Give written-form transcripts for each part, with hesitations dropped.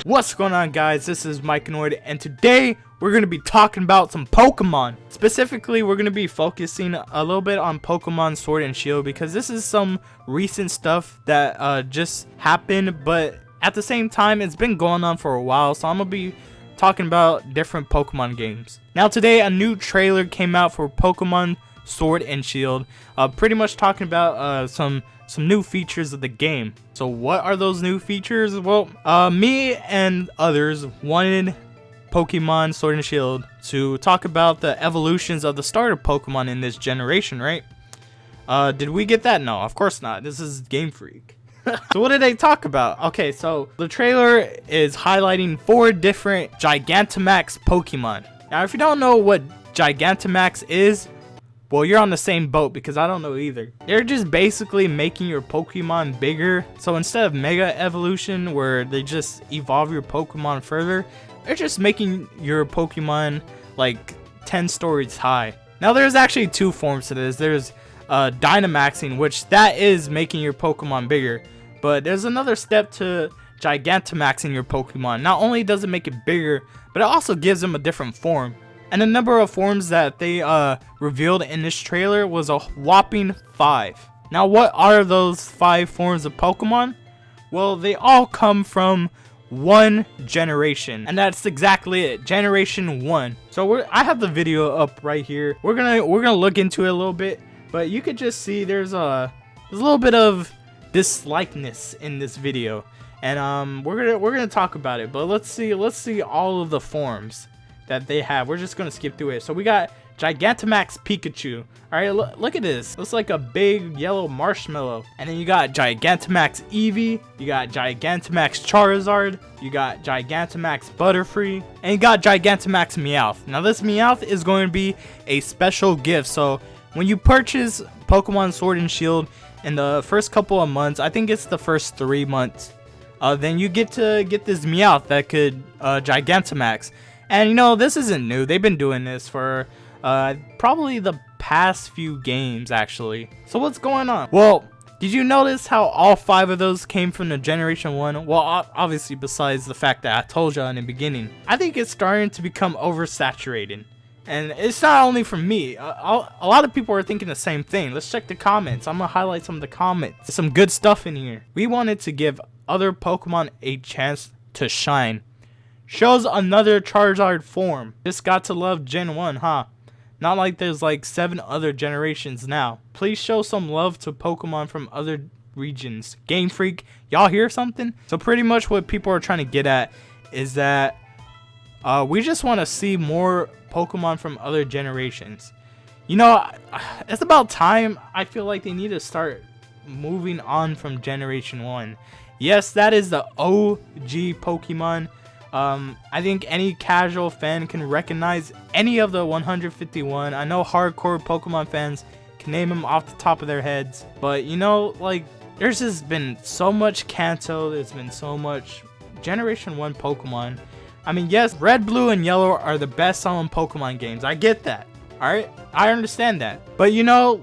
What's going on, guys? This is Mikeinoid, and today we're going to be talking about some Pokemon. Specifically, we're going to be focusing a little bit on Pokemon Sword and Shield because this is some recent stuff that just happened, but at the same time, it's been going on for a while, so I'm going to be talking about different Pokemon games. Now, today, a new trailer came out for Pokemon Sword and Shield, pretty much talking about some new features of the game. So what are those new features? Well, me and others wanted Pokemon Sword and Shield to talk about the evolutions of the starter Pokemon in this generation, right? Did we get that? No, of course not. This is GameFreak. So what did they talk about? Okay, so the trailer is highlighting 4 different Gigantamax Pokemon. Now, if you don't know what Gigantamax is, well, you're on the same boat because I don't know either. They're just basically making your Pokemon bigger. So instead of Mega Evolution, where they just evolve your Pokemon further, they're just making your Pokemon like 10 stories high. Now, there's actually 2 forms to this. There's Dynamaxing, which that is making your Pokemon bigger. But there's another step to Gigantamaxing your Pokemon. Not only does it make it bigger, but it also gives them a different form. And the number of forms that they revealed in this trailer was a whopping 5. Now, what are those 5 forms of Pokemon? Well, they all come from one generation, and that's exactly it, Generation 1. So I have the video up right here. We're gonna look into it a little bit, but you could just see there's a little bit of dislikeness in this video, and we're gonna talk about it. But let's see all of the forms that they have. We're just gonna skip through it. So we got Gigantamax Pikachu. All right, look at this. Looks like a big yellow marshmallow. And then you got Gigantamax Eevee. You got Gigantamax Charizard. You got Gigantamax Butterfree. And you got Gigantamax Meowth. Now this Meowth is going to be a special gift. So when you purchase Pokemon Sword and Shield in the first couple of months, I think it's the first 3 months, then you get to get this Meowth that could Gigantamax. And you know, this isn't new. They've been doing this for probably the past few games, actually. So what's going on? Well, did you notice how all 5 of those came from the Generation 1? Well, obviously, besides the fact that I told you in the beginning. I think it's starting to become oversaturated. And it's not only from me. A lot of people are thinking the same thing. Let's check the comments. I'm going to highlight some of the comments. There's some good stuff in here. We wanted to give other Pokemon a chance to shine. Shows another Charizard form. Just got to love Gen 1, huh? Not like there's like 7 other generations now. Please show some love to Pokemon from other regions. GameFreak, y'all hear something? So pretty much what people are trying to get at is that we just want to see more Pokemon from other generations. You know, it's about time. I feel like they need to start moving on from Generation 1. Yes, that is the OG Pokemon. I think any casual fan can recognize any of the 151. I know hardcore Pokemon fans can name them off the top of their heads, but you know, like, there's just been so much Kanto, there's been so much Generation 1 Pokemon. I mean, yes, Red, Blue, and Yellow are the best selling Pokemon games. I get that, alright? I understand that. But you know,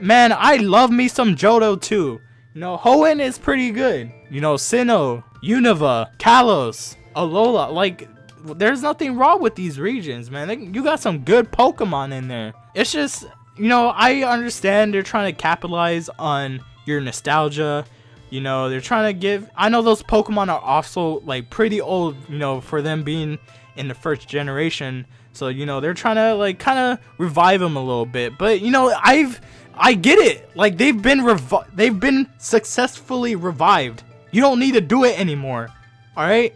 man, I love me some Johto too. You know, Hoenn is pretty good. You know, Sinnoh, Unova, Kalos, Alola, like, there's nothing wrong with these regions, man. You got some good Pokemon in there. It's just, you know, I understand they're trying to capitalize on your nostalgia. You know, they're trying to give, I know those Pokemon are also like pretty old, you know, for them being in the first generation. So, you know, they're trying to like kind of revive them a little bit. But, you know, I get it. Like, they've been successfully revived. You don't need to do it anymore. All right?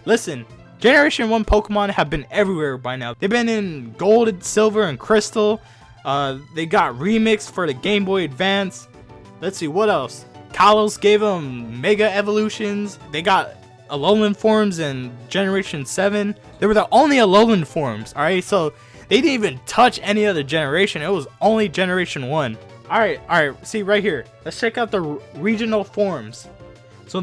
Listen, Generation 1 Pokemon have been everywhere by now. They've been in Gold, Silver, and Crystal. They got remixed for the Game Boy Advance. Let's see, what else? Kalos gave them Mega Evolutions. They got Alolan forms in Generation 7. They were the only Alolan forms, alright? So, they didn't even touch any other generation. It was only Generation 1. Alright, see right here. Let's check out the regional forms. So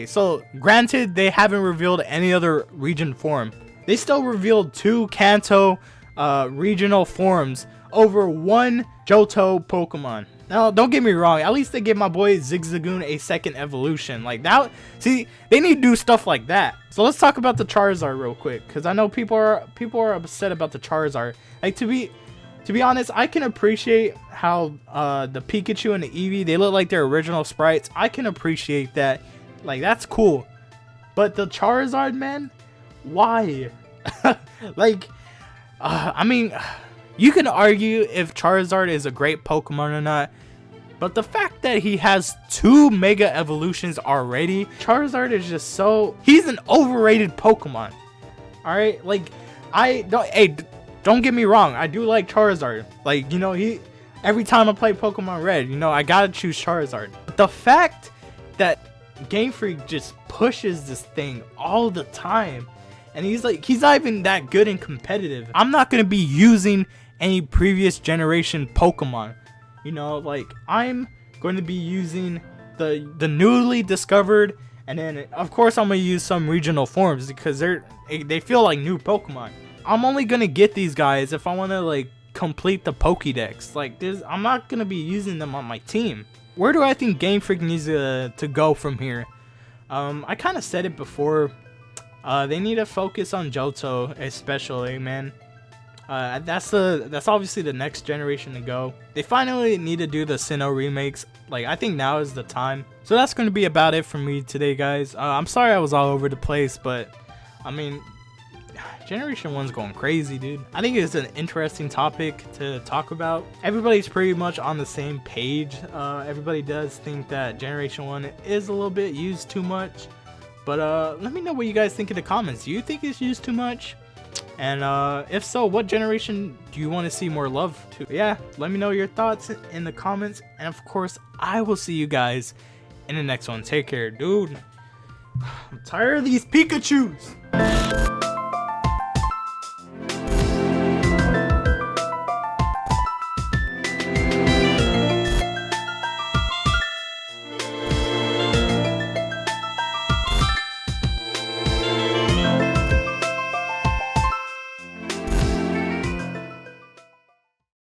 so granted they haven't revealed any other region form. They still revealed 2 Kanto regional forms over 1 Johto Pokemon. No, don't get me wrong. At least they gave my boy Zigzagoon a second evolution. Like that. See, they need to do stuff like that. So let's talk about the Charizard real quick, because I know people are upset about the Charizard. Like to be honest, I can appreciate how the Pikachu and the Eevee, they look like their original sprites. I can appreciate that. Like that's cool. But the Charizard, man, why? Like, I mean, you can argue if Charizard is a great Pokemon or not, but the fact that he has 2 Mega Evolutions already, Charizard is just so... He's an overrated Pokemon. Alright? Like, don't get me wrong. I do like Charizard. Like, you know, every time I play Pokemon Red, you know, I gotta choose Charizard. But the fact that GameFreak just pushes this thing all the time, and he's not even that good and competitive. I'm not gonna be using any previous generation Pokemon. You know, like I'm going to be using the newly discovered, and then of course I'm gonna use some regional forms because they feel like new Pokemon. I'm only gonna get these guys if I want to like complete the Pokédex. Like this, I'm not gonna be using them on my team. Where do I think Game Freak needs to go from here? I kind of said it before. They need to focus on Johto, especially, man. That's obviously the next generation to go. They finally need to do the Sinnoh remakes. Like, I think now is the time. So that's going to be about it for me today, guys. I'm sorry I was all over the place, but I mean, Generation 1's going crazy, dude. I think it's an interesting topic to talk about. Everybody's pretty much on the same page. Everybody does think that Generation 1 is a little bit used too much. But let me know what you guys think in the comments. Do you think it's used too much? And if so, what generation do you want to see more love to? Yeah, let me know your thoughts in the comments. And of course, I will see you guys in the next one. Take care, dude. I'm tired of these Pikachus.